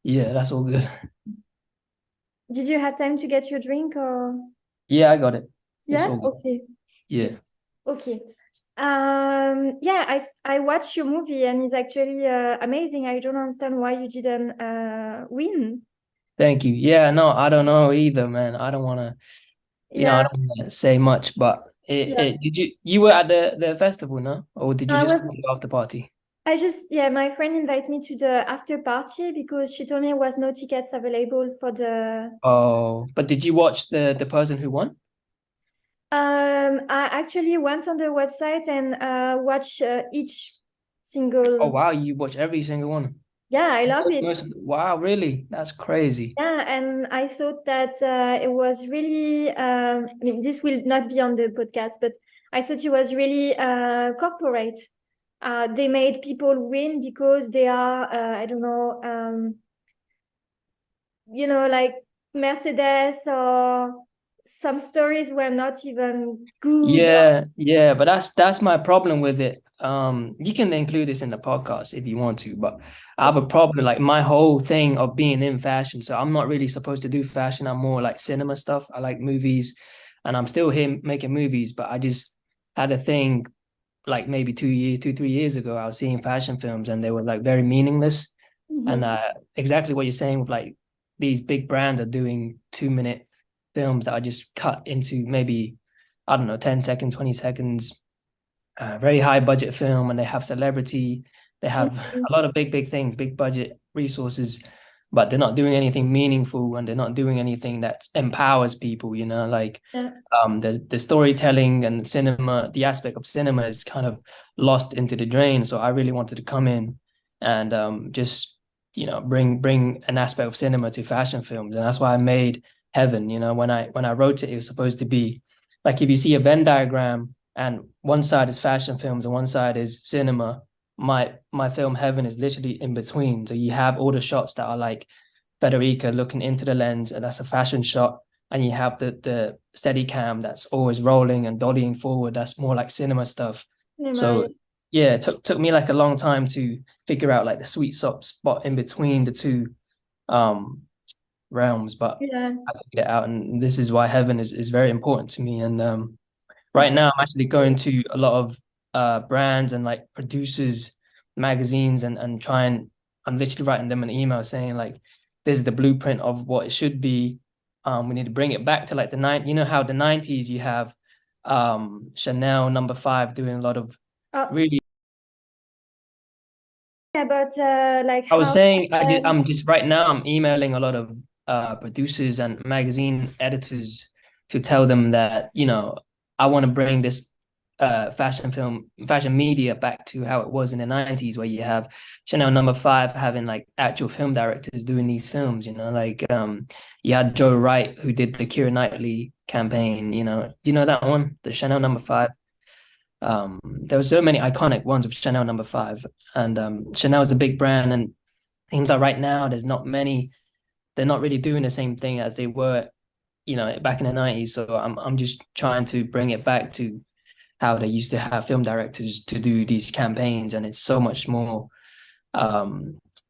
Yeah, that's all good. Did you have time to get your drink or? Yeah, I got it. It's Yeah, all good. okay. Yeah. Okay. Yeah, I watched your movie and it's actually amazing. I don't understand why you didn't win. Thank you. Yeah, no, I don't know either, man. I don't want to, I Yeah, don't want to say much, but yeah. did you were at the festival, no? Or did you I just was go to the after party? I just yeah, my friend invited me to the after party because she told me there was no tickets available for the Oh, but did you watch the person who won? I actually went on the website and watched each Oh, single. wow, you watch every single one. Yeah, I love it. Wow, really? That's crazy. Yeah, and I thought that it was really, I mean, this will not be on the podcast, but I thought it was really corporate. They made people win because they are, I don't know, like Mercedes, or some stories were not even good. Yeah, yeah, but that's my problem with it. You can include this in the podcast if you want to, but I have a problem, like my whole thing of being in fashion. So I'm not really supposed to do fashion. I'm more like cinema stuff. I like movies, and I'm still here making movies, but I just had a thing like maybe 3 years ago. I was seeing fashion films and they were like very meaningless. And Mhm. exactly what you're saying with like these big brands are doing 2 minute films that are just cut into maybe, I don't know, 10 seconds, 20 seconds, very high budget film, and they have celebrity, they have Mhm. a lot of big things, big budget resources, but they're not doing anything meaningful and they're not doing anything that empowers people, like Yeah. the storytelling and cinema, the aspect of cinema is kind of lost into the drain. So I really wanted to come in and just bring an aspect of cinema to fashion films, and that's why I made Heaven. When I wrote it, it was supposed to be like if you see a Venn diagram and one side is fashion films and one side is cinema. My film Heaven is literally in between. So you have all the shots that are like Federica looking into the lens, and that's a fashion shot. And you have the steady cam that's always rolling and dollying forward. That's more like cinema stuff. So Cinema. yeah, it took me like a long time to figure out like the sweet spot in between the two um realms, but Yeah. I figured it out, and this is why Heaven is very important to me. And It's right now I'm actually going to a lot of brands and like producers magazines, and I'm literally writing them an email saying like this is the blueprint of what it should be. We need to bring it back to like how the 90s you have Chanel number 5 doing a lot of uh, really. about like I was how saying um, I'm just right now I'm emailing a lot of producers and magazine editors to tell them that, I want to bring this fashion media back to how it was in the 90s, where you have Chanel number 5 having like actual film directors doing these films, like you had Joe Wright who did the Keira Knightley campaign, do you know that one, the Chanel number 5? There were so many iconic ones with Chanel number 5, and Chanel is a big brand, and seems like right now there's not many. They're not really doing the same thing as they were, back in the 90s. So I'm just trying to bring it back to how they used to have film directors to do these campaigns, and it's so much more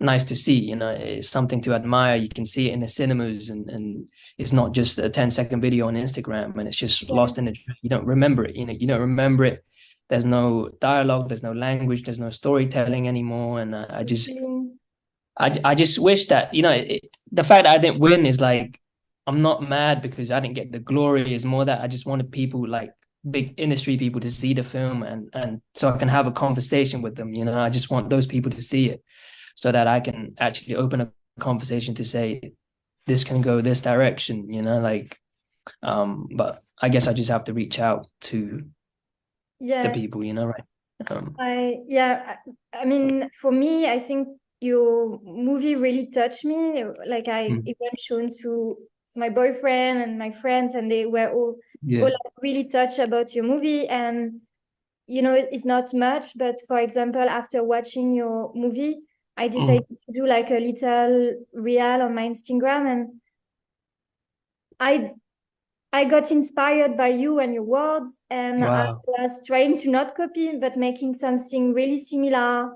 nice to see. It's something to admire. You can see it in the cinemas, and it's not just a 10-second video on Instagram, and it's just yeah. lost in the. You don't remember it. You don't remember it. There's no dialogue. There's no language. There's no storytelling anymore, and I just wish that the fact that I didn't win is like I'm not mad because I didn't get the glory. Is more that I just wanted people like big industry people to see the film, and so I can have a conversation with them. I just want those people to see it so that I can actually open a conversation to say this can go this direction. Like but I guess I just have to reach out to the Yeah. people. Right? Um, I mean, for me, I think your movie really touched me. Like I mm, even shown to my boyfriend and my friends, and they were all yeah. like, really touched about your movie. And it's not much, but for example, after watching your movie, I decided Mm, to do like a little reel on my Instagram, and I I got inspired by you and your words, and I wow. was trying to not copy, but making something really similar.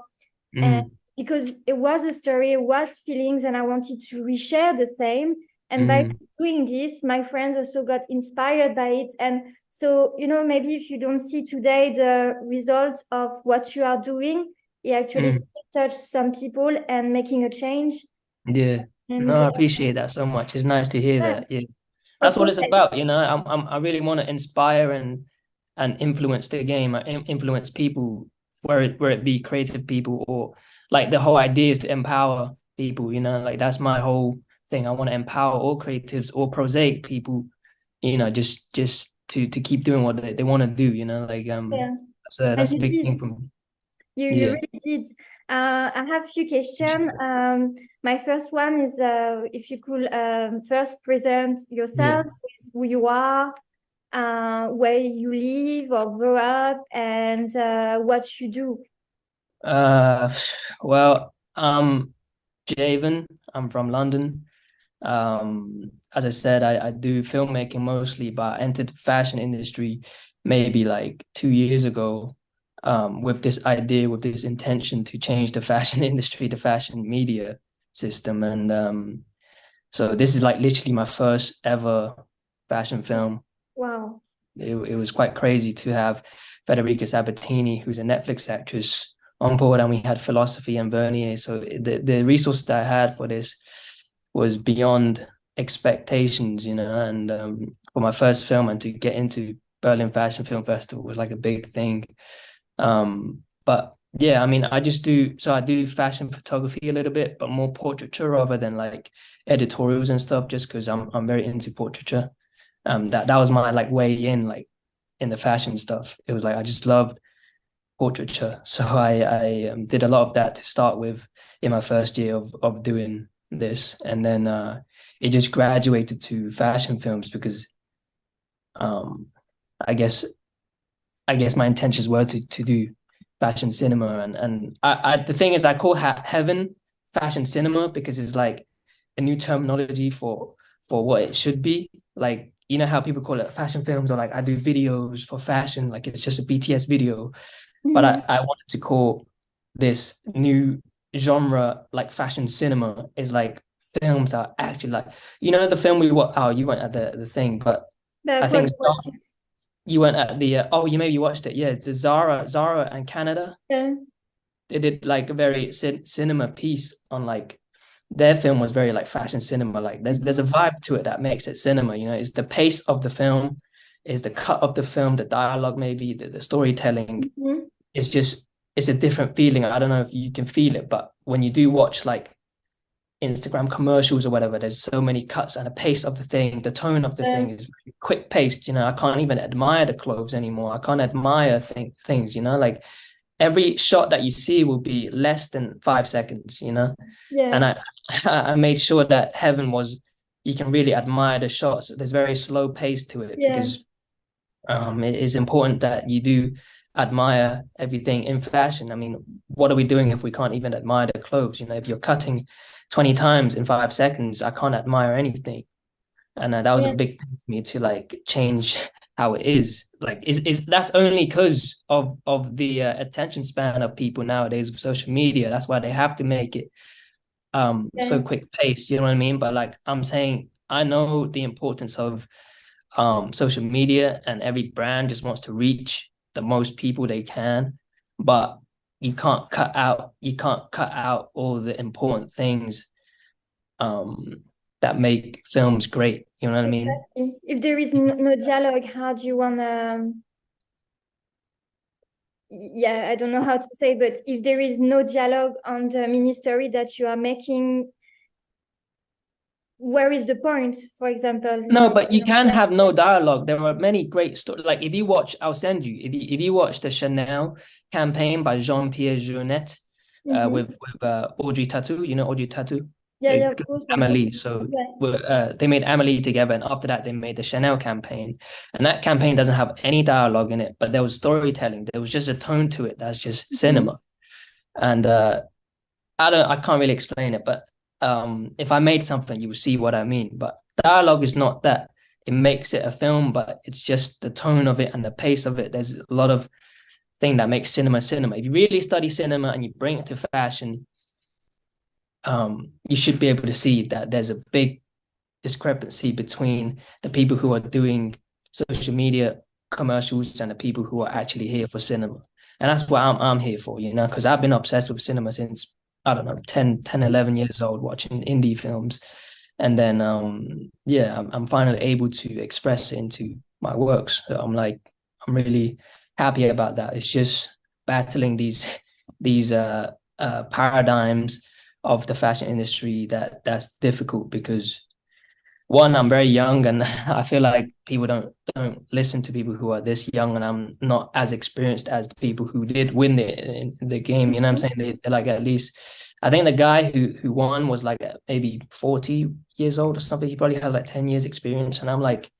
And Mm, because it was a story, it was feelings, and I wanted to reshare the same. And by doing this, my friends also got inspired by it. And so, maybe if you don't see today the results of what you are doing, it actually still touch some people and making a change. Yeah. And No, I appreciate that so much. It's nice to hear that. Yeah. That's okay. what it's about, I really want to inspire and influence the game, influence people, where it be creative people, or like the whole idea is to empower people, like that's my whole thing. I want to empower all creatives, all prosaic people, just to keep doing what they want to do, like Yeah. that's a big thing for me. You Yeah. really did. I have a few questions. My first one is if you could first present Yeah. yourself, with who you are, where you live or grow up, and what you do. Uh, well, Javan. I'm from London. As I said, I do filmmaking mostly, but I entered the fashion industry maybe like 2 years ago, with this idea, with this intention to change the fashion industry, the fashion media system. And so this is like literally my first ever fashion film. Wow. It was quite crazy to have Federica Sabatini, who's a Netflix actress, on board, and we had Philosophy and Vernier. So the resource that I had for this was beyond expectations, and for my first film, and to get into Berlin Fashion Film Festival was like a big thing. But yeah, I mean, I do fashion photography a little bit, but more portraiture rather than like editorials and stuff, just because I'm very into portraiture. That was my like way in, like in the fashion stuff. It was like I just loved portraiture, so I did a lot of that to start with in my first year of doing this, and then it just graduated to fashion films because um I guess my intentions were to do fashion cinema, and the thing is, I call Heaven fashion cinema because it's like a new terminology for what it should be. Like, how people call it fashion films, or like I do videos for fashion, like it's just a BTS video. But I wanted to call this new genre like fashion cinema, is like films that are actually like, the film we what oh, you weren't at the thing, but But I think watch it. you went at the oh, you maybe watched it. Yeah, it's the Zara and Canada. Yeah. They did like a very cinema piece on like their film was very like fashion cinema. Like there's a vibe to it that makes it cinema. It's the pace of the film, is the cut of the film, the dialogue, maybe the storytelling. It's just it's a different feeling. I don't know if you can feel it, but when you do watch like Instagram commercials or whatever, there's so many cuts, and the pace of the thing, the tone of the thing is quick paced. I can't even admire the clothes anymore. I can't admire things, like every shot that you see will be less than 5 seconds, Yeah. and I made sure that Heaven was, you can really admire the shots. There's very slow pace to it because it is important that you do admire everything in fashion. I mean, what are we doing if we can't even admire the clothes? If you're cutting 20 times in 5 seconds, I can't admire anything. And that was a big thing for me to like change how it is. Like, is that's only because of the attention span of people nowadays with social media. That's why they have to make it so quick paced. You know what I mean? But like I'm saying, I know the importance of social media, and every brand just wants to reach the most people they can, but you can't cut out all the important things that make films great. You know what I mean? If there is no dialogue, how do you want to I don't know how to say, but if there is no dialogue on the mini story that you are making, where is the point, for example? No, but you can have no dialogue. There are many great stories. Like if you watch, I'll send you. If you watch the Chanel campaign by Jean-Pierre Jeunet, with Audrey Tautou, Audrey Tautou, Yeah, of course. Amélie. So they made Amélie together, and after that they made the Chanel campaign. And that campaign doesn't have any dialogue in it, but there was storytelling. There was just a tone to it that's just cinema. And I can't really explain it, but if I made something, you will see what I mean. But dialogue is not that it makes it a film, but it's just the tone of it and the pace of it. There's a lot of thing that makes cinema cinema. If you really study cinema and you bring it to fashion, you should be able to see that there's a big discrepancy between the people who are doing social media commercials and the people who are actually here for cinema. And that's what I'm here for, you know, because I've been obsessed with cinema since, I don't know, 11 years old, watching indie films. And then yeah, I'm finally able to express it into my works. So I'm really happy about that. It's just battling these paradigms of the fashion industry that's difficult because one, I'm very young and I feel like people don't listen to people who are this young, and I'm not as experienced as the people who did win in the game. You know what I'm saying? They're like at least, I think the guy who won was like maybe 40 years old or something. He probably has like 10 years experience. And I'm like,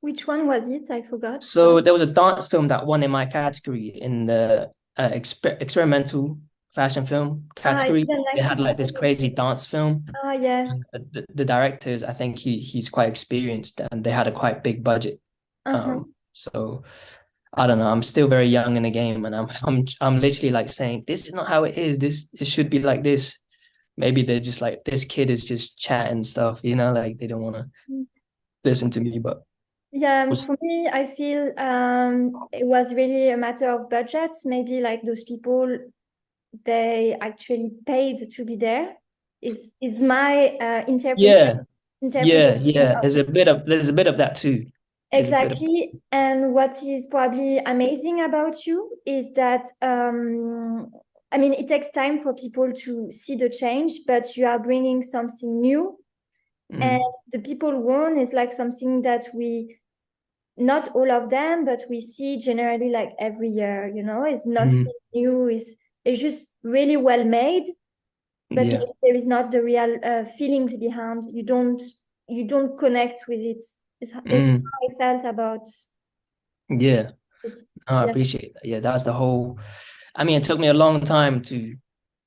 Which one was it? I forgot. so there was a dance film that won in my category in the experimental fashion film I category. didn't They like had like this crazy dance film. yeah. The directors, I think he's quite experienced, and they had a quite big budget. Uh-huh. So I don't know. I'm still very young in the game, and I'm literally like saying, this is not how it is. This it should be like this. Maybe they're just like, this kid is just chatting stuff, you know, like they don't want to listen to me. But Yeah, for me, I feel it was really a matter of budget. Maybe like those people, they actually paid to be there. Is my yeah, interpretation yeah. of There's a bit of that too. There's a bit of exactly. And what is probably amazing about you is that I mean, it takes time for people to see the change, but you are bringing something new. And mm, the people won is like something that we, not all of them, but we see generally like every year, you know, it's mm, nothing new. It's just really well made, but if yeah, there is not the real feelings behind, you don't connect with it. It's mm, how I felt about yeah. it. No, I Yeah. appreciate that. Yeah, that's the whole. I mean, it took me a long time to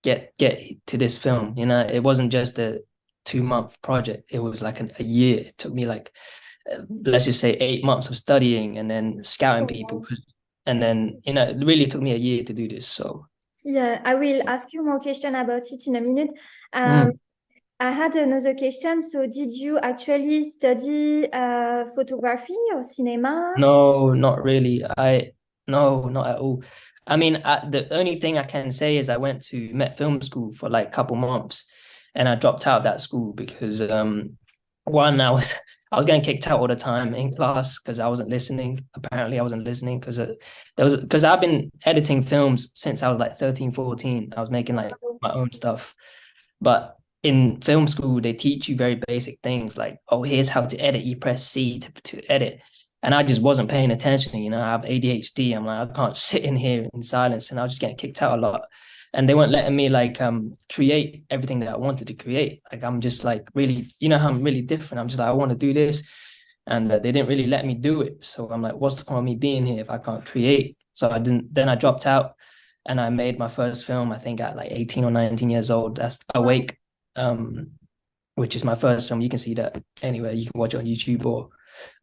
get to this film. You know, it wasn't just a 2 month project. It was like a year. It took me like let's just say 8 months of studying and then scouting people. And then, you know, it really took me a year to do this. So Yeah, I will ask you more question about it in a minute. Um, mm. I had another question. So, did you actually study photography or cinema? No, not really. No, not at all. I mean, the only thing I can say is I went to Met Film School for like a couple months, and I dropped out of that school because one, I was getting kicked out all the time in class because I wasn't listening. Apparently, I wasn't listening because I've been editing films since I was like 13, 14. I was making like my own stuff. But in film school, they teach you very basic things like, oh, here's how to edit. You press C to edit. And I just wasn't paying attention. You know, I have ADHD. I'm like, I can't sit in here in silence. And I was just getting kicked out a lot. And they weren't letting me like create everything that I wanted to create. Like I'm just like really, you know how I'm really different. I'm just like, I want to do this. And they didn't really let me do it. So I'm like, what's the point of me being here if I can't create? So I didn't, then I dropped out and I made my first film, I think at like 18 or 19 years old. That's Awake, um, which is my first film. You can see that anywhere. You can watch it on YouTube or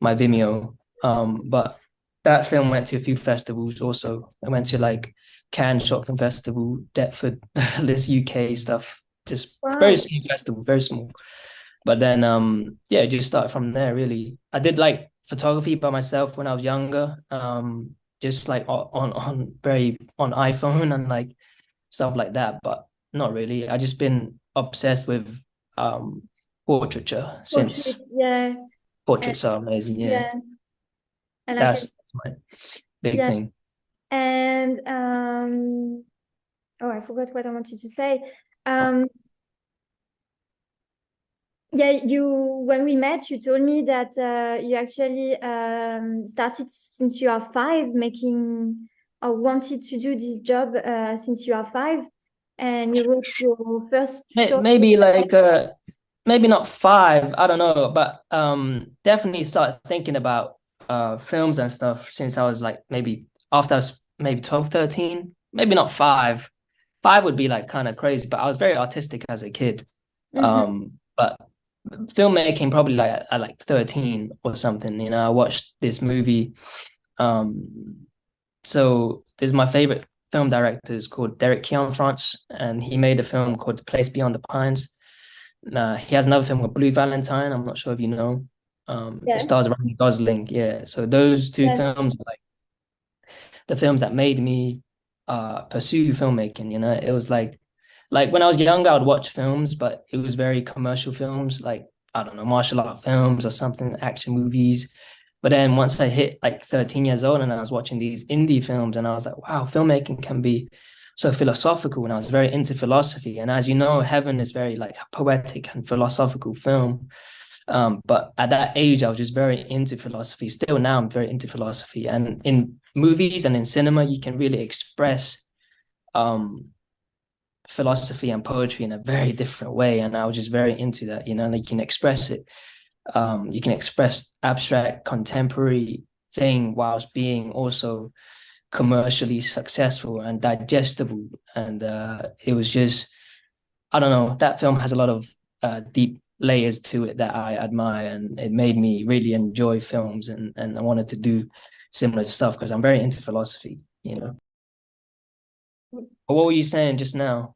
my Vimeo. But that film went to a few festivals also. I went to like Cannes Short Film Festival, Deptford, this UK stuff. Just very Wow. small festival, very small. But then yeah, it just started from there really. I did like photography by myself when I was younger. Just like on very on iPhone and like stuff like that, but not really. I just been obsessed with portraiture Portrait, since yeah. And, portraits are amazing. Yeah, yeah. And I can, that's my big yeah. thing. And oh, I forgot what I wanted to say. Um, yeah, when we met, you told me that you actually started since you are five, making or wanted to do this job since you are five, and you wrote your first short. Maybe like maybe not five, I don't know, but definitely started thinking about films and stuff since I was like maybe after I was maybe 12, 13. Maybe not five. Five would be like kind of crazy, but I was very artistic as a kid. Mhm. But filmmaking probably like at like 13 or something, you know. I watched this movie. So this is my favorite film directors called Derek France, and he made a film called The Place Beyond the Pines. He has another film called Blue Valentine. I'm not sure if you know. It Yes. stars Ryan Gosling. Yeah. So those two Yes. films are like the films that made me pursue filmmaking. It was like when I was younger, I would watch films, but it was very commercial films, like I don't know, martial art films or something, action movies. But then once I hit like 13 years old and I was watching these indie films, and I was like, wow, filmmaking can be so philosophical. And I was very into philosophy. And as you know, Heaven is very like poetic and philosophical film. But at that age, I was just very into philosophy. Still now, I'm very into philosophy. And in movies and in cinema, you can really express um, philosophy and poetry in a very different way. And I was just very into that, like you can express it. You can express abstract contemporary thing whilst being also commercially successful and digestible. And it was just, I don't know, that film has a lot of deep layers to it that I admire, and it made me really enjoy films, and I wanted to do similar stuff because I'm very into philosophy. But what were you saying just now?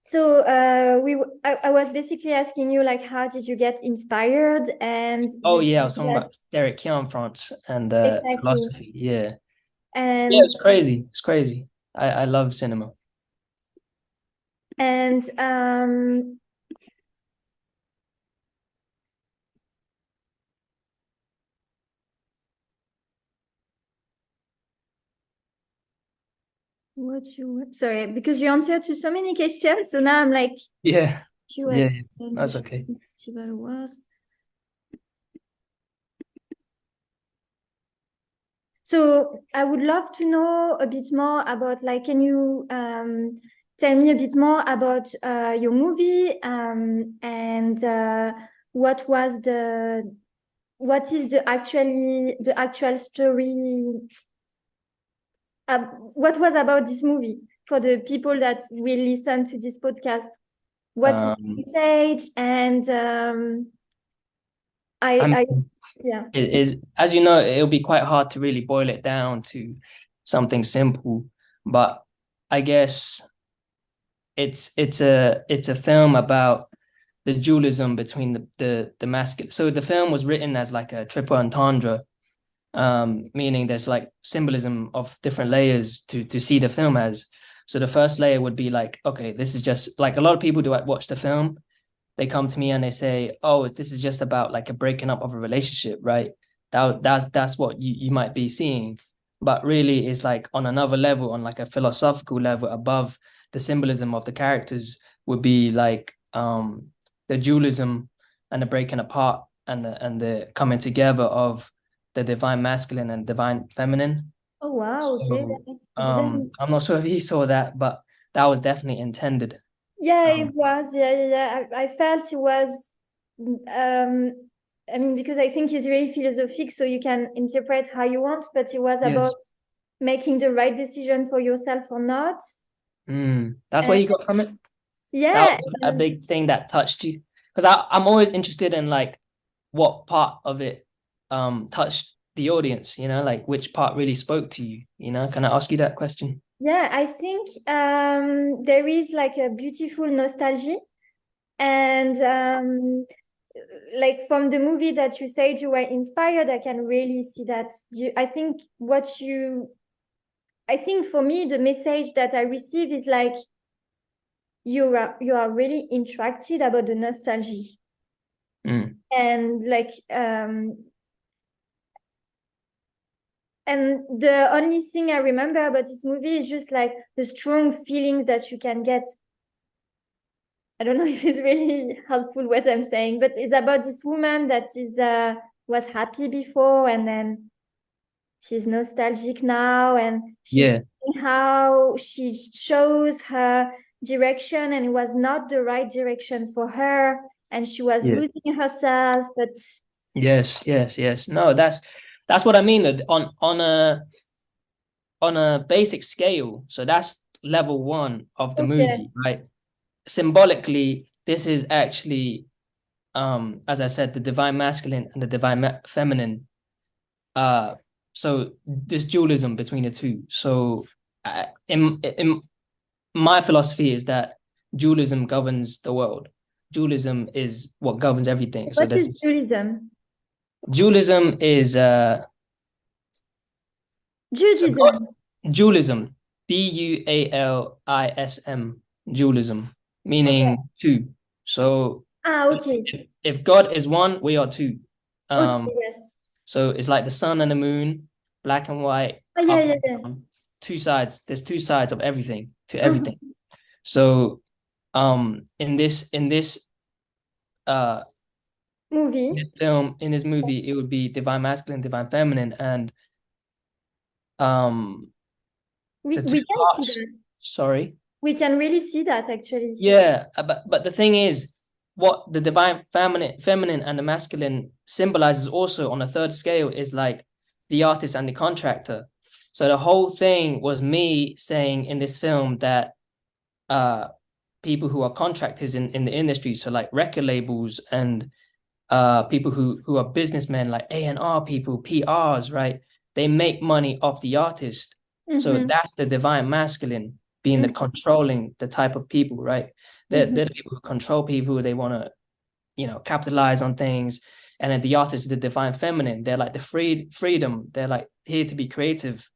So I was basically asking you like how did you get inspired, and Oh you yeah, I said was talking that about Derek France and exactly. philosophy. Yeah. Yeah, And it's crazy. It's crazy. I love cinema. and what you sorry, because you answered to so many questions, so now I'm like Yeah. you Yeah, at yeah. That's okay. festival was. So I would love to know a bit more about like, can you tell me a bit more about your movie, and what is the actual story? What was about this movie for the people that will listen to this podcast? What is the Um, message? And I I mean, yeah. it is, as you know, it'll be quite hard to really boil it down to something simple, but I guess it's a film about the dualism between the masculine. So the film was written as like a triple entendre, meaning there's like symbolism of different layers to see the film as. So the first layer would be like, okay, this is just like a lot of people do watch the film, they come to me and they say, "Oh, this is just about like a breaking up of a relationship, right?" That's what you might be seeing, but really, it's like on another level, on like a philosophical level, above the symbolism of the characters would be like the dualism and the breaking apart and the coming together of the divine masculine and divine feminine. Oh wow, okay. So I didn't. I'm not sure if he saw that, but that was definitely intended. Yeah, it Um, was. Yeah, yeah, yeah. I felt it was. I mean, because I think it's really philosophic, so you can interpret how you want, but it was about yes. making the right decision for yourself or not. That's what And you got from it. That yeah, was a big thing that touched you, because I'm always interested in like what part of it touched the audience. Like which part really spoke to you. Can I ask you that question? yeah, I think there is like a beautiful nostalgia, and like from the movie that you said you were inspired, I can really see that. I think for me, the message that I receive is like you are really interested about the nostalgia, Mm. and like and the only thing I remember about this movie is just like the strong feelings that you can get. I don't know if it's really helpful what I'm saying, but it's about this woman that is was happy before, and then she's nostalgic now, and she's Yeah, seeing how she chose her direction, and it was not the right direction for her, and she was yeah. losing herself. But Yes, yes, yes. No, that's what I mean. That on a basic scale. So that's level one of the okay, movie, right? Symbolically, this is actually, as I said, the divine masculine and the divine feminine. Uh, so this dualism between the two. So in my philosophy is that dualism governs the world. Dualism is what governs everything. So What this is dualism? dualism is so God, Judaism. dualism, Bualism, dualism, Okay. meaning two. So Ah, okay. if God is one, we are two. Okay, Um, yes. so it's like the sun and the moon, black and white, Oh, yeah, up yeah, and yeah. down, two sides. There's two sides of everything to everything. Mhm. So uh in Movie. this film, in this movie, it would be divine masculine, divine feminine, and um We the two we can see parts. that. Sorry. We can really see that actually. Yeah, but the thing is, what the divine feminine and the masculine symbolizes also on a third scale is like the artist and the contractor. So the whole thing was me saying in this film that uh people who are contractors in the industry, so like record labels and people who are businessmen like A&R people, PRs, right? They make money off the artist. So Mm-hmm. that's the divine masculine being the Mm-hmm. controlling the type of people, right? They're the people who control people. They want to, capitalize on things. And then the artist is the divine feminine. They're like the freedom. They're like here to be creative.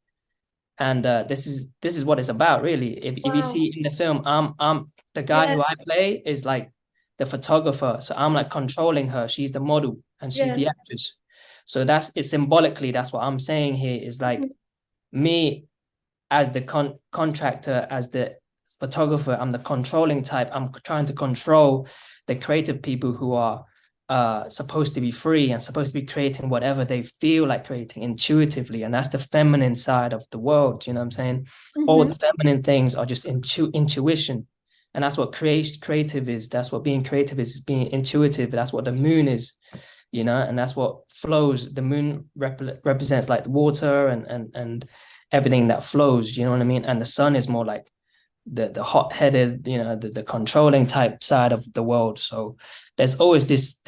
And this is what it's about, really. If you Wow. see in the film, I'm the guy Yeah, who I play is like the photographer, so I'm like controlling her. She's the model and she's yes. the actress. So that's it symbolically. That's what I'm saying here is like Mhm. me as the contractor, as the photographer. I'm the controlling type. I'm trying to control the creative people who are supposed to be free and supposed to be creating whatever they feel like creating intuitively. And that's the feminine side of the world. You know what I'm saying? All Mm-hmm. the feminine things are just intuition. And that's what creative is. That's what being creative is being intuitive. That's what the moon is, and that's what flows. The moon represents like the water and everything that flows, you know what I mean? And the sun is more like the hot-headed, the controlling type side of the world. So there's always this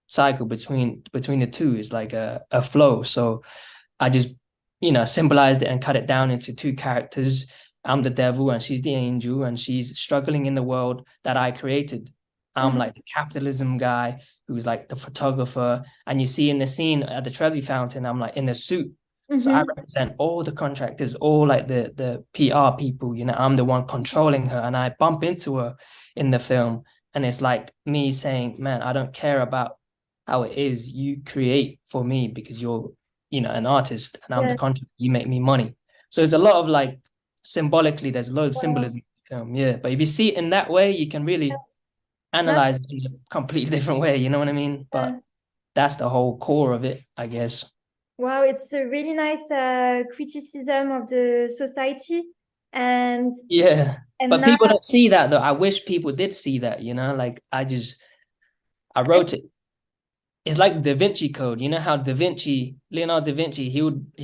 cycle between the two is like a flow. So I just symbolized it and cut it down into two characters. I'm the devil and she's the angel, and she's struggling in the world that I created. I'm Mm-hmm. like the capitalism guy who's like the photographer. And you see in the scene at the Trevi Fountain, I'm like in a suit. So I Mm-hmm. represent all the contractors, all like the PR people. I'm the one controlling her, and I bump into her in the film. And it's like me saying, man, I don't care about how it is. You create for me because you're, an artist, and I'm the Yes. contractor. You make me money. So there's a lot of like symbolically, there's a lot of Wow. symbolism in the film. Yeah. But if you see it in that way, you can really Not, analyze it in a completely different way. You know what I mean? But that's the whole core of it, I guess. wow, it's a really nice criticism of the society, and Yeah. But now people don't see that though. I wish people did see that, like I wrote it. It's like Da Vinci Code. You know how Leonardo da Vinci, he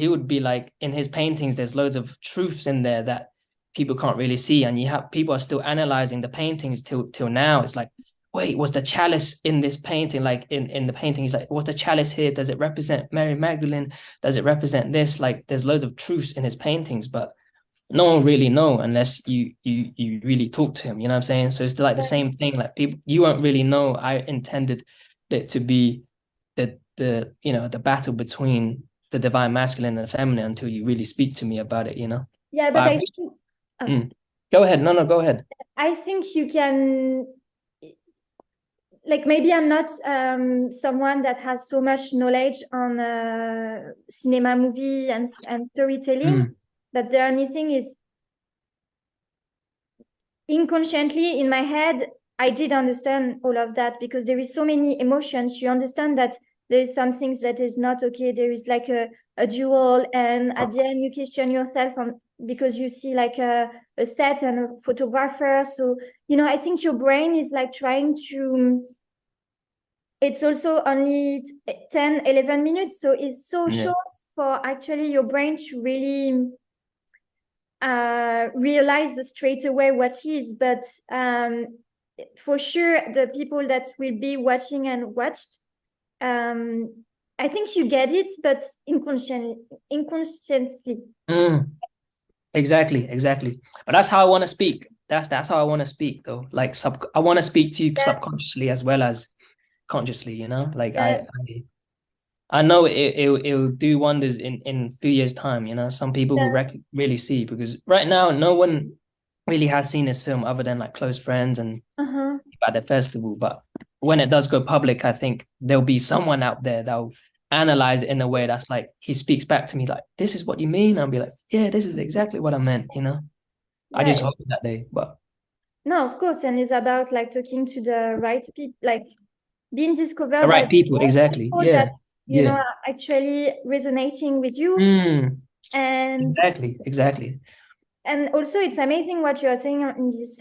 would be like in his paintings, there's loads of truths in there that people can't really see. And you have people are still analyzing the paintings till now. It's like, wait, was the chalice in this painting? Like in the painting, it's like, what's the chalice here? Does it represent Mary Magdalene? Does it represent this? Like there's loads of truths in his paintings, but no one really know unless you really talk to him. You know what I'm saying? So it's like the same thing. Like people, you won't really know. I intended it to be the battle between the divine masculine and the feminine until you really speak to me about it. yeah, But but I think uh, go ahead. No, go ahead. I think you can, like, maybe I'm not someone that has so much knowledge on cinema, movie, and storytelling, but the only thing is inconsciently in my head, I did understand all of that because there is so many emotions. You understand that there is some things that is not okay. There is like a duel, and at the end you question yourself on because you see like a set and a photographer. So, I think your brain is like trying to, it's also only 10, 11 minutes. So it's so Yeah. short for actually your brain to really realize straight away what is, but for sure the people that will be watching and watched, I think you get it, but inconsciously. Mm. Exactly. But that's how I want to speak. That's how I want to speak though. Like I want to speak to you Yeah, subconsciously as well as consciously, you know? Like yeah, I know it'll do wonders in a few years' time, you know. Some people will yeah. really see because right now no one really has seen this film other than like close friends and Uh-huh. at the festival. But when it does go public, I think there'll be someone out there that'll analyze it in a way that's like he speaks back to me like, "This is what you mean." I'll be like, "Yeah, this is exactly what I meant," you know. I just Yeah. hope that day, but No, of course. And it's about like talking to the right people, like being the discovered by right the people, right exactly. people that, Yeah, yeah. are actually resonating with you. Mm, And exactly. also it's amazing what you are saying in this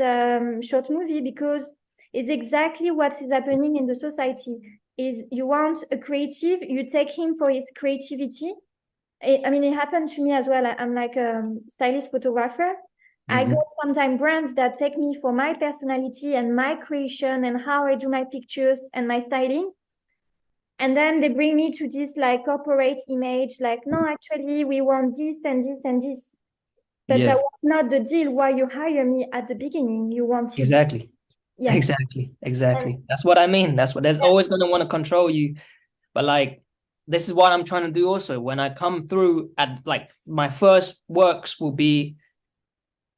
short movie, because it's exactly what is happening in the society. Is you want a creative, you take him for his creativity. I mean, it happened to me as well. I'm like a stylist photographer. I got Hmm. sometimes brands that take me for my personality and my creation and how I do my pictures and my styling. And then they bring me to this like corporate image, like, no, actually, we want this and this and this. But that Yeah, was not the deal why you hire me at the beginning. You wanted, exactly. yeah. And Exactly. That's what I mean. That's what there's yeah, always gonna want to control you. But like this is what I'm trying to do also. When I come through at like my first works will be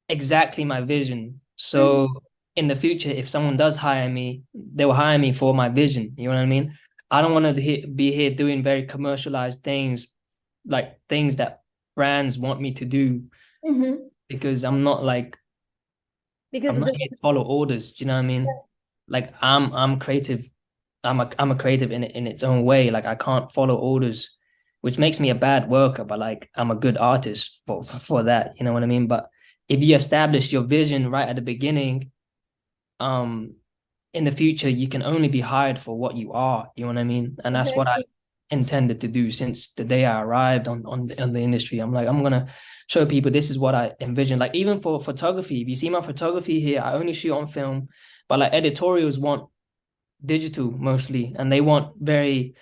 exactly my vision. mhm, So in the future, if someone does hire me, they will hire me for my vision. You know what I mean? I don't want to be here doing very commercialized things, like things that brands want me to do mhm. because Because I'm it not here to doesn't. follow orders. Do you know what I mean? Like I'm creative. I'm a creative in its own way. Like I can't follow orders, which makes me a bad worker, but like I'm a good artist for that. You know what I mean? But if you establish your vision right at the beginning, um, in the future you can only be hired for what you are. You know what I mean? And that's what I Exactly. intended to do since the day I arrived on the industry. I'm like, I'm gonna show people this is what I envision. Like even for photography, if you see my photography here, I only shoot on film, but like editorials want digital mostly, and they want very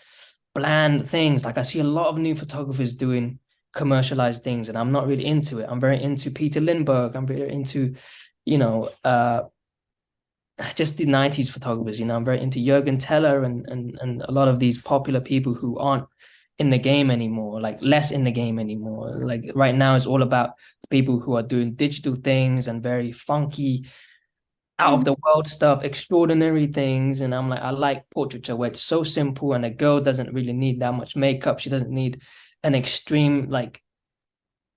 bland things. Like I see a lot of new photographers doing commercialized things, and I'm not really into it. I'm very into Peter Lindbergh. I'm very into, you know, just the 90s photographers, you know. I'm very into Jürgen Teller and a lot of these popular people who aren't in the game anymore, like less in the game anymore. Like right now it's all about people who are doing digital things and very funky, out of Mhm. the world stuff, extraordinary things. And I'm like, I like portraiture where it's so simple and a girl doesn't really need that much makeup. She doesn't need an extreme like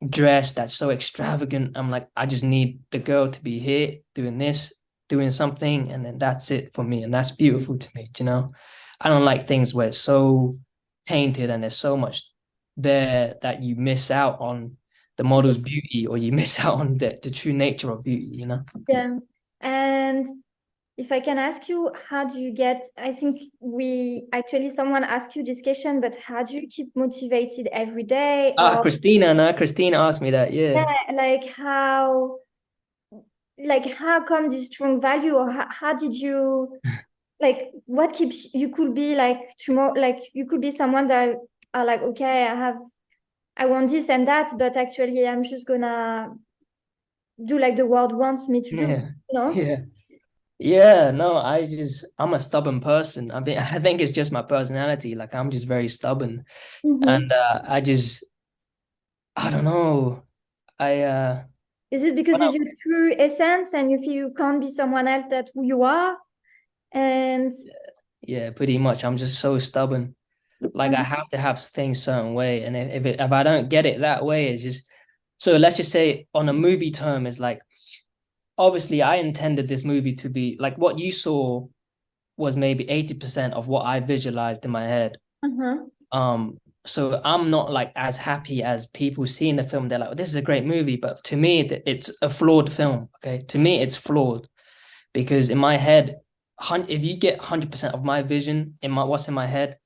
dress that's so extravagant. I'm like, I just need the girl to be here doing this, doing something, and then that's it for me. And that's beautiful to me, you know? I don't like things where it's so tainted and there's so much there that you miss out on the model's beauty or you miss out on the true nature of beauty, you know? Yeah. And if I can ask you, how do you get, I think we actually, someone asked you this question, but how do you keep motivated every day? Ah, Or Christina, no, Christina asked me that. yeah, Yeah. like how come this strong value, or how did you, like, what keeps, you could be like tomorrow, like you could be someone that are like, okay, I want this and that, but actually I'm just gonna do like the world wants me to do, Yeah. you know? Yeah. Yeah. No, I'm a stubborn person. I mean, I think it's just my personality. Like I'm just very stubborn. Mm-hmm. And I don't know. I Is it because when I it's your true essence and you feel you can't be someone else that who you are? And yeah, pretty much. I'm just so stubborn. Like I have to have things certain way. And if I don't get it that way, it's just so let's just say on a movie term, it's like obviously I intended this movie to be like what you saw was maybe 80% of what I visualized in my head. uh-huh. So I'm not like as happy as people seeing the film. They're like, this is a great movie, but to me, it's a flawed film. Okay, to me, it's flawed because in my head, if you get 100% of my vision in my what's in my head,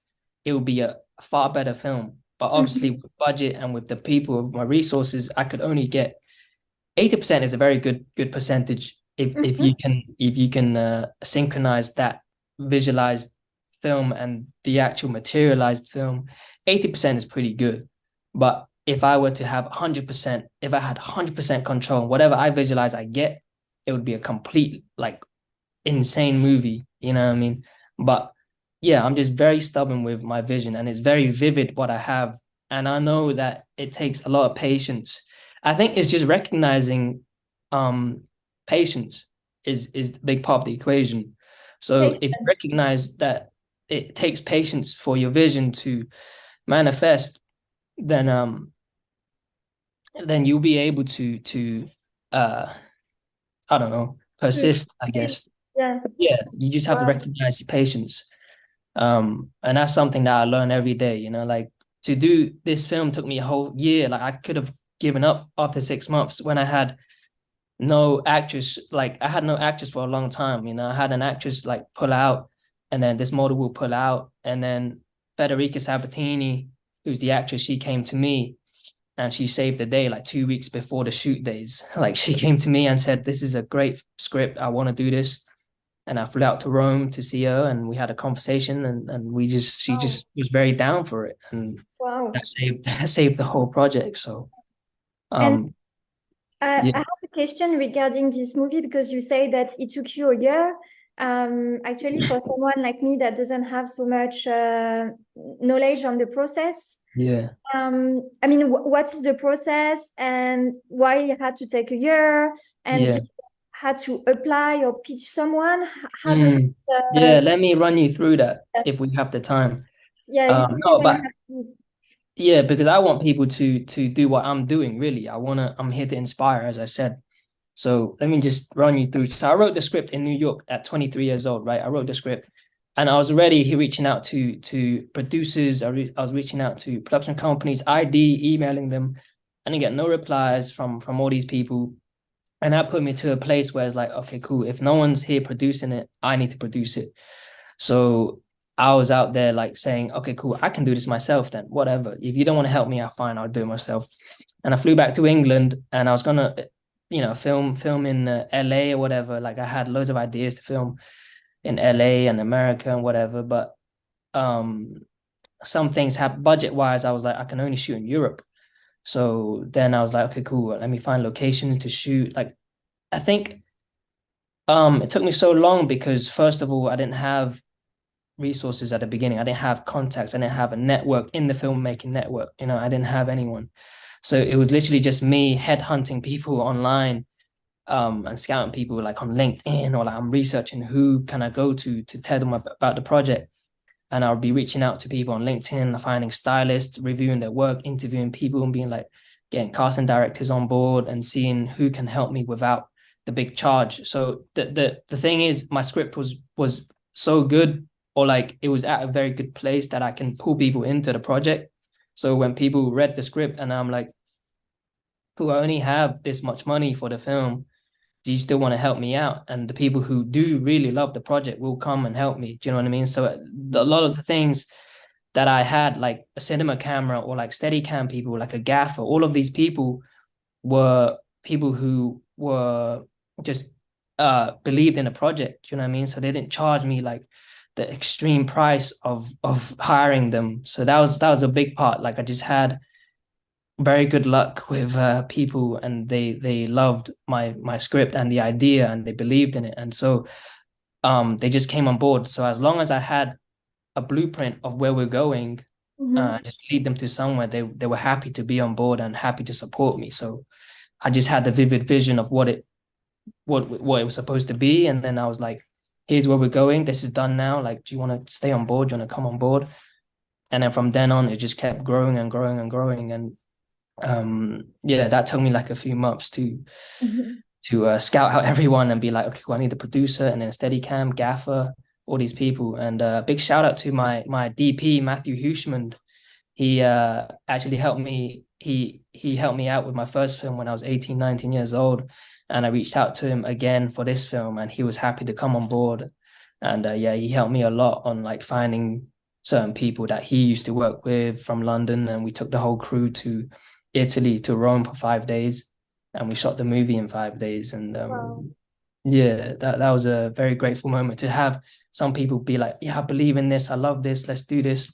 it will be a far better film. But obviously, Mhm. with budget and with the people of my resources, I could only get 80% is a very good percentage Mhm. if you can synchronize that visualized film and the actual materialized film. 80% is pretty good, but if I were to have 100%, if I had 100% control, whatever I visualize I get, it would be a complete like insane movie, you know what I mean? But yeah, I'm just very stubborn with my vision, and it's very vivid what I have. And I know that it takes a lot of patience. I think it's just recognizing um patience is the big part of the equation. So if you Patience. recognize that it takes patience for your vision to manifest, then you'll be able to uh I don't know, To- persist, I guess. Yeah. Yeah, you just have to Wow. recognize your patience. And that's something that I learn every day, you know, like to do this film took me a whole year. Like I could have given up after 6 months when I had no actress, like I had no actress for a long time, you know. I had an actress like pull out, and then this model will pull out, and then Federica Sabatini, who's the actress, she came to me and she saved the day like 2 weeks before the shoot days. Like she came to me and said, "This is a great script. I want to do this." And I flew out to Rome to see her, and we had a conversation, and she Wow. just was very down for it, and Wow. that saved the whole project. So And um I yeah, have a question regarding this movie because you say that it took you a year. Actually, for someone like me that doesn't have so much knowledge on the process, yeah, I mean, what is the process and why it had to take a year? And yeah. did you had to apply or pitch someone? How does Mm. uh, Yeah, let me run you through that if we have the time. yeah, you tell me No, when you but have to. yeah, because I want people to do what I'm doing, really. I'm here to inspire, as I said. So let me just run you through. So I wrote the script in New York at 23 years old, right? I wrote the script and I was already reaching out to producers. I was reaching out to production companies, emailing them. I didn't get no replies from all these people. And that put me to a place where it's like, okay, cool. If no one's here producing it, I need to produce it. So I was out there like saying, okay, cool, I can do this myself then, whatever. If you don't want to help me, fine, I'll do it myself. And I flew back to England and I was gonna, film in LA or whatever. Like I had loads of ideas to film in LA and America and whatever, but um some things have budget wise, I was like, I can only shoot in Europe. So then I was like, okay, cool, let me find locations to shoot. Like I think it took me so long because first of all, I didn't have resources at the beginning. I didn't have contacts. I didn't have a network in the filmmaking network. You know, I didn't have anyone. So it was literally just me headhunting people online, and scouting people like on LinkedIn, or like I'm researching who can I go to tell them about the project. And I'll be reaching out to people on LinkedIn, finding stylists, reviewing their work, interviewing people, and being like getting casting directors on board and seeing who can help me without the big charge. So the thing is, my script was so good, or like it was at a very good place that I can pull people into the project. So when people read the script and I'm like, cool, I only have this much money for the film. Do you still want to help me out? And the people who do really love the project will come and help me. Do you know what I mean? So a lot of the things that I had, like a cinema camera or like Steadicam people, like a gaffer, all of these people were people who were just believed in the project. You know what I mean? So they didn't charge me like the extreme price of hiring them. So that was a big part. Like I just had very good luck with people, and they loved my script and the idea, and they believed in it, and so they just came on board. So as long as I had a blueprint of where we're going, Mhm. just lead them to somewhere, they were happy to be on board and happy to support me. So I just had the vivid vision of what it was supposed to be, and then I was like, here's where we're going, this is done now, like do you want to stay on board, do you want to come on board? And then from then on it just kept growing and growing and growing. And yeah, that took me like a few months Mhm. to scout out everyone and be like, okay, well, I need a producer and then a Steadicam, gaffer, all these people. And big shout out to my DP Matthew Hushman. He actually helped me. He helped me out with my first film when I was 18, 19 years old, and I reached out to him again for this film, and he was happy to come on board. And yeah, he helped me a lot on like finding certain people that he used to work with from London, and we took the whole crew to Italy, to Rome for 5 days, and we shot the movie in 5 days. And Wow. yeah, that was a very grateful moment to have some people be like, yeah, I believe in this, I love this, let's do this.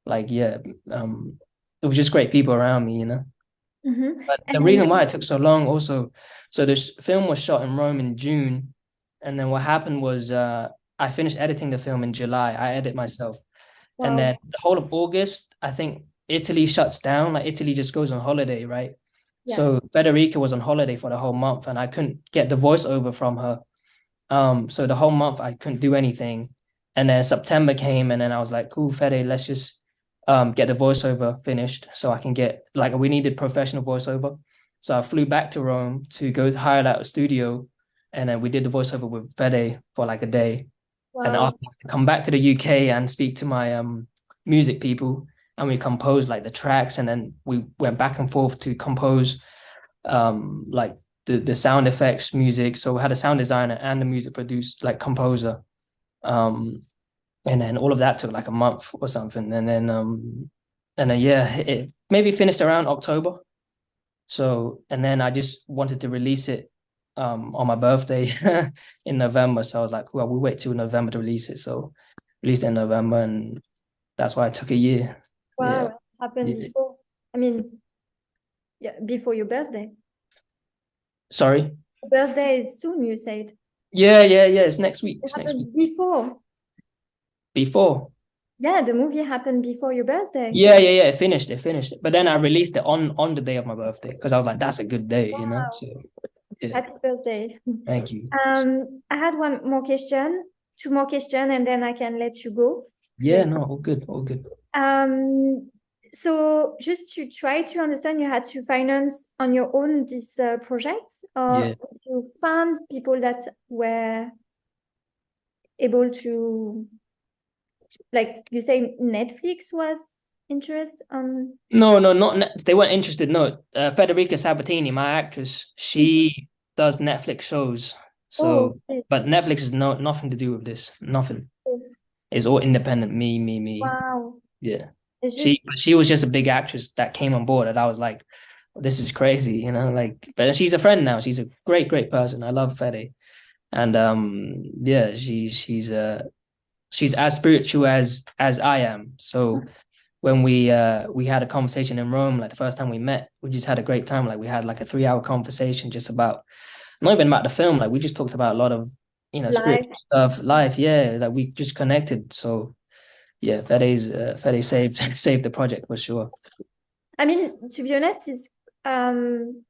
Like, yeah, um, it was just great people around me, But the And reason why it took so long also, so this film was shot in Rome in June, and then what happened was I finished editing the film in July. I edit myself. And wow, then the whole of August, I think Italy shuts down. Like Italy just goes on holiday, right? yeah, So Federica was on holiday for the whole month, and I couldn't get the voiceover from her. So the whole month I couldn't do anything. And then September came, and then I was like, cool, Fede, let's just get the voiceover finished so I can get like we needed professional voiceover. So I flew back to Rome to go hire out a studio, and then we did the voiceover with Fede for like a day. And wow, after I come back to the UK and speak to my music people, and we composed like the tracks, and then we went back and forth to compose like the sound effects music. So we had a sound designer and the music produced like composer. Um and then all of that took like a month or something. And then yeah, it maybe finished around October. So and then I just wanted to release it on my birthday in November. So I was like, well, we'll wait till November to release it. So released it in November, and that's why it took a year. wow, Yeah. it happened Yeah. before. I mean, yeah, before your birthday. Sorry. Your birthday is soon, you said. Yeah. It's next week. It It's next week. happened before. Before. Yeah, the movie happened before your birthday. Yeah. It finished. It finished. But then I released it on the day of my birthday because I was like, that's a good day. Wow, So yeah, happy birthday. thank you. I had one more question, two more questions, and then I can let you go. Yeah, no, all good, all good. Um, so just to try to understand, you had to finance on your own this project, Yeah. or you found people that were able to, like you say, Netflix was interested on. No, not they weren't interested. No, Federica Sabatini, my actress, she does Netflix shows. Oh, So, okay. but Netflix is nothing to do with this. Nothing. Okay. It's all independent. Me. Wow. Yeah. It's just, She was just a big actress that came on board, and I was like, this is crazy. Like, but she's a friend now. She's a great person. I love Fede, and yeah, she's as spiritual as I am. So when we had a conversation in Rome, like the first time we met, we just had a great time. Like we had like a 3 hour conversation just about not even about the film. Like we just talked about a lot of life. spiritual stuff, life. Yeah, like we just connected. So yeah, Fede saved saved the project for sure. I mean, to be honest, it's um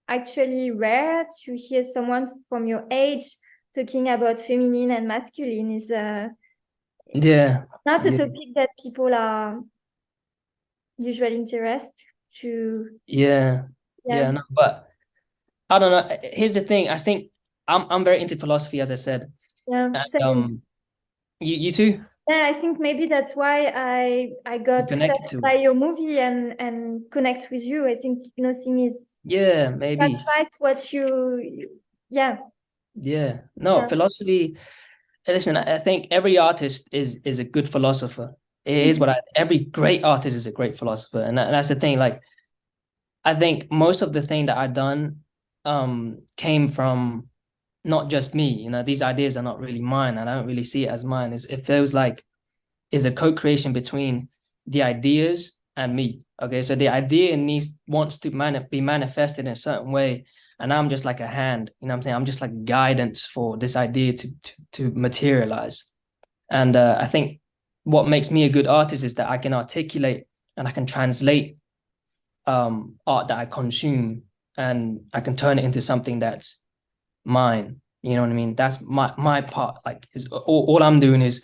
actually rare to hear someone from your age talking about feminine and masculine. Is Yeah, not a yeah, topic that people are usually interested to. yeah, Yeah, yeah. No, but I don't know. Here's the thing. I think I'm very into philosophy, as I said, yeah, and same. you too. Yeah, I think maybe that's why I You got connected touched to by it. your movie and connect with you. I think nothing is Yeah, not maybe. right what yeah, Yeah. No, yeah. philosophy. Listen, I think every artist is a good philosopher. It is Mhm. every great artist is a great philosopher, and that's the thing. Like, I think most of the thing that I've done, came from not just me. These ideas are not really mine, and I don't really see it as mine. It feels like is a co-creation between the ideas and me. Okay, so the idea wants to be manifested in a certain way, and I'm just like a hand. You know what I'm saying? I'm just like guidance for this idea to materialize. And I think what makes me a good artist is that I can articulate and I can translate art that I consume, and I can turn it into something that's mine. You know what I mean? That's my part. Like, is all I'm doing is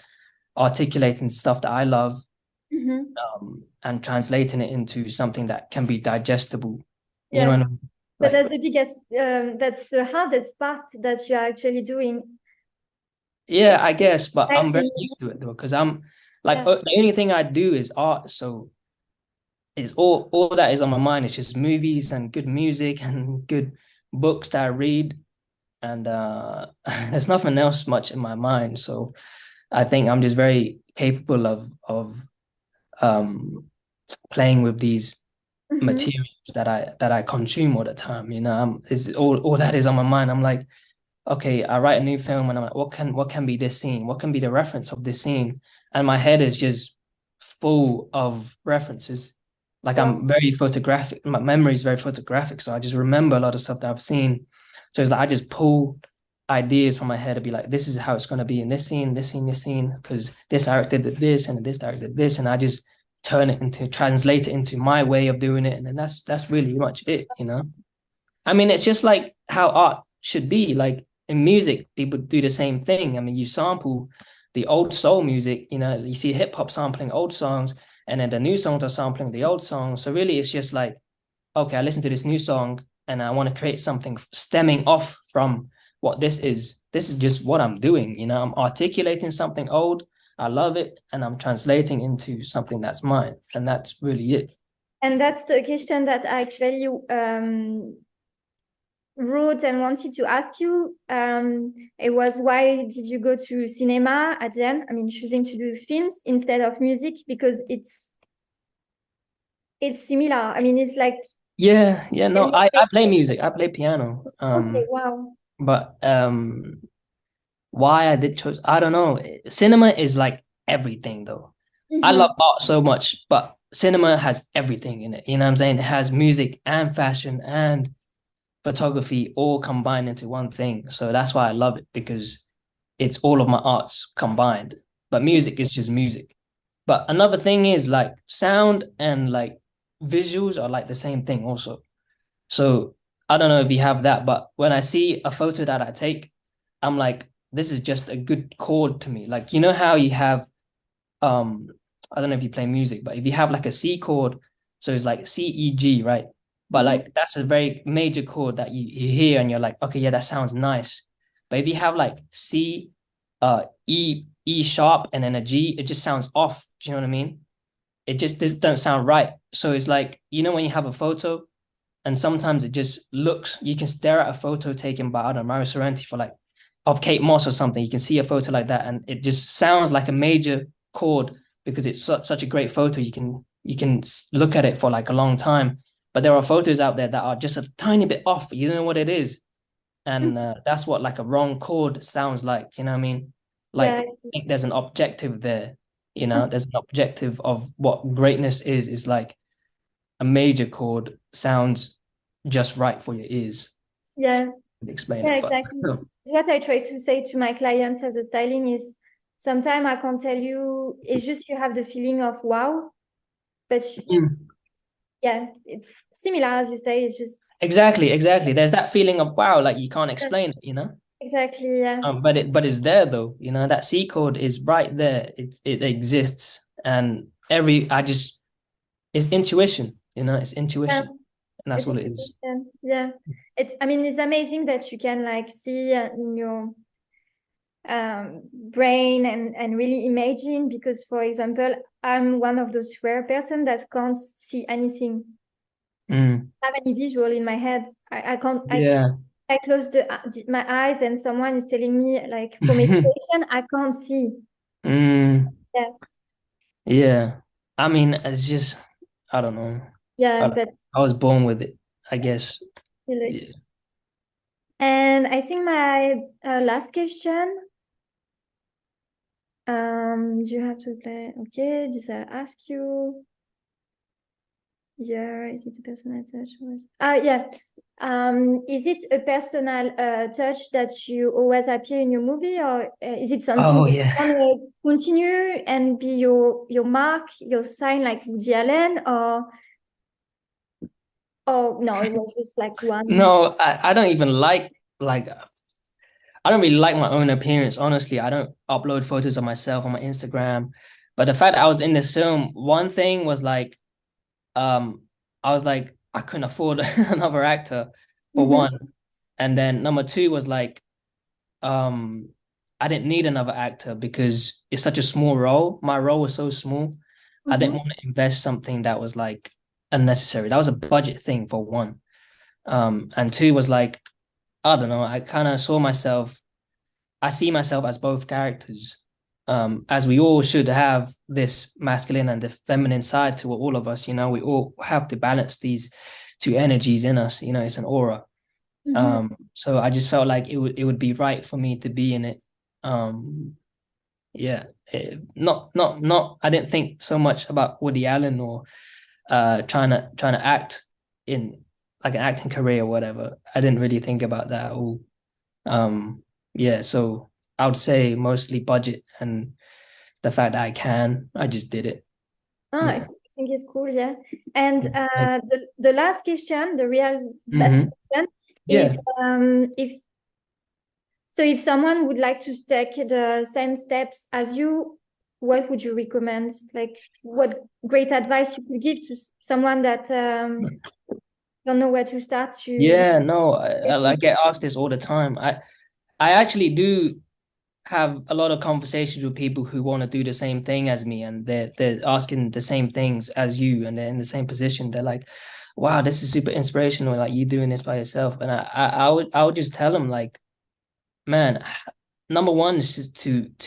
articulating stuff that I love, Mhm. and translating it into something that can be digestible. You know Yeah. what I mean? But Like, that's the hardest part that you're actually doing. yeah, I guess, but I'm very Writing. used to it though, because I'm like, Yeah. the only thing I do is art. So it's all that is on my mind. It's just movies and good music and good books that I read, and there's nothing else much in my mind. So I think I'm just very capable of um playing with these Mhm. materials that I consume all the time. Is all that is on my mind. I'm like, okay, I write a new film, and I'm like, what can be this scene? What can be the reference of this scene? And my head is just full of references. Like Wow. I'm very photographic. My memory is very photographic, so I just remember a lot of stuff that I've seen. So it's like I just pull ideas from my head and be like, this is how it's gonna be in this scene, this scene, this scene, because this director did this and this director did this, and I just translate it into my way of doing it, and then that's really much it, you know. I mean, it's just like how art should be. Like in music, people do the same thing. I mean, you sample the old soul music, you know, you see hip hop sampling old songs, and then the new songs are sampling the old songs. So really, it's just like, okay, I listen to this new song and I want to create something stemming off from what this is. This is just what I'm doing, you know, I'm articulating something old. I love it, and I'm translating into something that's mine. And that's really it. And that's the question that I actually wrote and wanted to ask you. It was, why did you go to cinema at the end? I mean, choosing to do films instead of music, because it's similar. I mean, it's like, Yeah, no, I play music. I play piano. okay, wow. But why I did choose, I don't know. Cinema is like everything though. I Mm-hmm. love art so much, but cinema has everything in it. You know what I'm saying? It has music and fashion and photography all combined into one thing. So that's why I love it, because it's all of my arts combined. But music is just music. But another thing is like sound and like visuals are like the same thing also. So I don't know if you have that, but when I see a photo that I take, I'm like, this is just a good chord to me. Like, you know how you have um I don't know if you play music, but if you have like a C chord, so it's like C, E, G, right? But Mm-hmm. like that's a very major chord that you hear and you're like, okay, yeah, that sounds nice. But if you have like C, E sharp and then a G, it just sounds off. Do you know what I mean? It just doesn't sound right. So it's like, you know, when you have a photo and sometimes it just looks, you can stare at a photo taken by, I don't know, Mario Sorrenti for like, of Kate Moss or something. You can see a photo like that and it just sounds like a major chord because it's such a great photo. You can look at it for like a long time. But there are photos out there that are just a tiny bit off. You don't know what it is. And that's what like a wrong chord sounds like. You know what I mean? Like, Yeah. I think there's an objective there. You know, there's an objective of what greatness is like a major chord sounds just right for your ears. Yeah. Explain Yeah, it, but exactly. What I try to say to my clients as a styling is, sometimes I can't tell you, it's just you have the feeling of wow, but Mm. yeah, it's similar as you say, it's just Exactly. There's that feeling of wow, like you can't explain it, you know. exactly, yeah. But it's there though, you know. That C chord is right there. It exists, and it's intuition, you know. It's Yeah, intuition, and that's it's what it is. yeah. It's, I mean, it's amazing that you can like see in your brain and really imagine, because for example, I'm one of those rare person that can't see anything, Mm. have any visual in my head. I can't, Yeah. I close my eyes and someone is telling me like for meditation, I can't see. Mm. Yeah, Yeah. I mean, it's just I don't know. yeah, I, but I was born with it, I guess. you're Yeah. lucky. And I think my last question, do you have to play? Okay, this I ask you. Yeah, is it a personal touch? Yeah. Is it a personal touch that you always appear in your movie, or is it something Oh that yeah. you want to continue and be your mark, your sign, like Woody Allen, or no, it was just like one. No, I don't even like I don't really like my own appearance, honestly. I don't upload photos of myself on my Instagram. But the fact that I was in this film, one thing was like, um, I was like, I couldn't afford another actor for Mm-hmm, one. And then number two was like, um, I didn't need another actor because it's such a small role. My role was so small. I didn't mm-hmm, want to invest something that was like unnecessary. That was a budget thing for one. And two was like, I don't know, I see myself as both characters. As we all should have this masculine and the feminine side to all of us, you know, we all have to balance these two energies in us, you know, it's an aura. mm-hmm. So I just felt like it would be right for me to be in it. Um, yeah, not I didn't think so much about Woody Allen or trying to act in like an acting career or whatever. I didn't really think about that at all. Yeah, so I would say mostly budget and the fact that I just did it. Oh, I Yeah. think it's cool, yeah. And Like, the last question, the real last hmm. question is Yeah. if someone would like to take the same steps as you, what would you recommend? Like, what great advice you could give to someone that don't know where to start to Yeah, no, get I get asked this all the time. I actually do have a lot of conversations with people who want to do the same thing as me, and they're asking the same things as you, and they're in the same position. They're like, "Wow, this is super inspirational! Like you doing this by yourself." And I would just tell them like, "Man, number one is just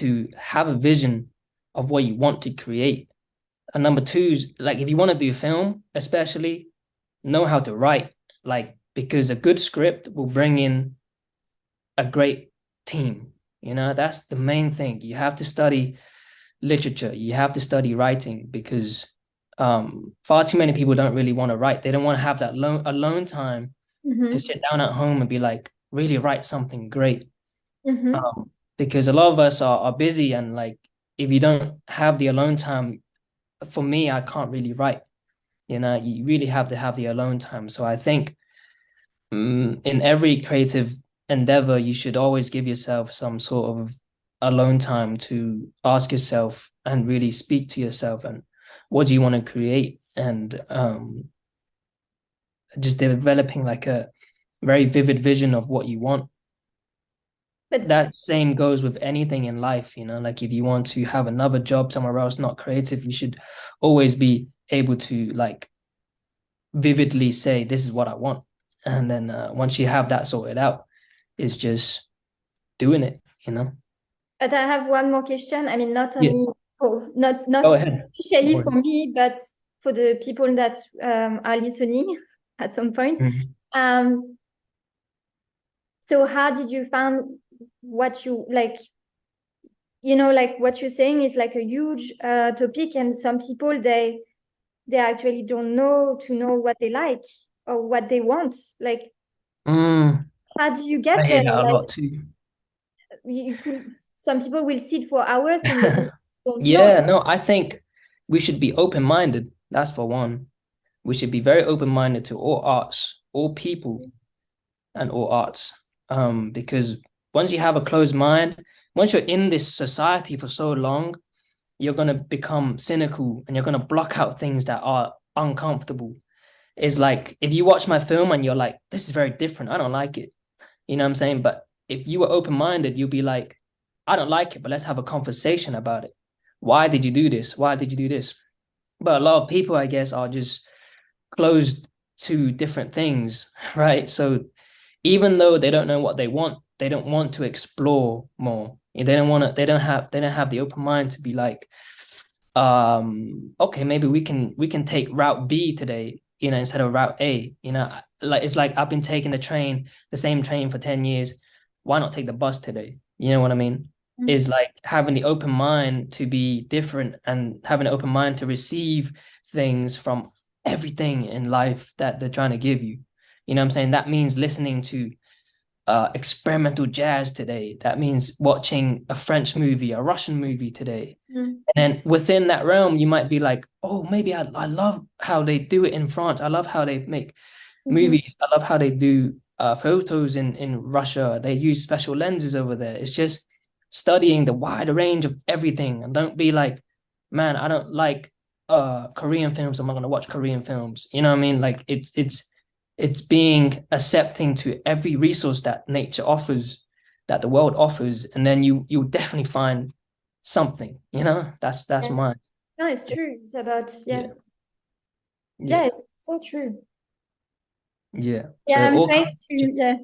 to have a vision of what you want to create, and number two is like if you want to do film, especially know how to write, like because a good script will bring in a great team. You know, that's the main thing. You have to study literature. You have to study writing because far too many people don't really want to write. They don't want to have that alone time to Mhm. sit down at home and be like, really write something great. Mhm. Because a lot of us are busy and like, if you don't have the alone time, for me, I can't really write. You know, you really have to have the alone time. So I think in every creative endeavor, you should always give yourself some sort of alone time to ask yourself and really speak to yourself and what do you want to create and just developing like a very vivid vision of what you want. But That same goes with anything in life, you know, like if you want to have another job somewhere else, not creative, you should always be able to like vividly say, this is what I want. And then once you have that sorted out, it's just doing it, you know? But I have one more question. I mean, not Yeah, only for go not ahead. No especially for worries. me, but for the people that are listening at some point. Mhm. Um, so how did you find what you like? You know, like what you're saying is like a huge topic, and some people they actually don't know what they like or what they want. Like, Mm, how do you I get hear there? that a Like, lot too. you could some people will sit for hours and they don't know. Yeah, no, I think we should be open-minded. That's for one. We should be very open-minded to all arts, all people, and all arts. Because once you have a closed mind, once you're in this society for so long, you're gonna become cynical and you're gonna block out things that are uncomfortable. It's like if you watch my film and you're like, this is very different, I don't like it. You know what I'm saying? But if you were open-minded, you'll be like, I don't like it, but let's have a conversation about it. Why did you do this? Why did you do this? But a lot of people, I guess, are just closed to different things, right? So even though they don't know what they don't want to explore more. They don't have the open mind to be like, okay, maybe we can take route B today, you know, instead of route A. You know, like it's like I've been taking the same train for 10 years. Why not take the bus today? You know what I mean? Mm. Is like having the open mind to be different and having an open mind to receive things from everything in life that they're trying to give you. You know what I'm saying? That means listening to experimental jazz today. That means watching a French movie, a Russian movie today. Mm. And then within that realm, you might be like, oh, maybe I love how they do it in France. I love how they make Mhm. movies. I love how they do photos in Russia. They use special lenses over there. It's just studying the wide range of everything. And don't be like, man, I don't like Korean films. I'm not gonna watch Korean films. You know what I mean? Like it's being accepting to every resource that nature offers, that the world offers, and then you'll definitely find something, you know? That's Yeah. mine. No, it's true. It's about yeah. Yeah. Yeah. Yeah, it's so true. Yeah. Yeah, So it I'm all trying comes to to yeah.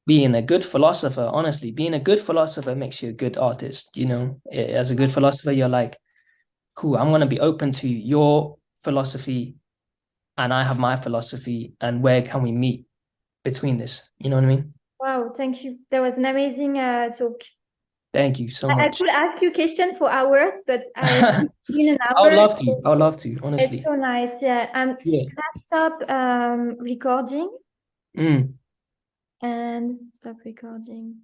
being a good philosopher, honestly, being a good philosopher makes you a good artist, you know? As a good philosopher, you're like, cool, I'm gonna be open to your philosophy and I have my philosophy, and where can we meet between this? You know what I mean? Wow, thank you. That was an amazing talk. Thank you so I much. could ask you question for hours, but I in an I would hour. love to. I would love to, It's honestly. so nice. Yeah, I'm Yeah. gonna stop recording Mm. and stop recording.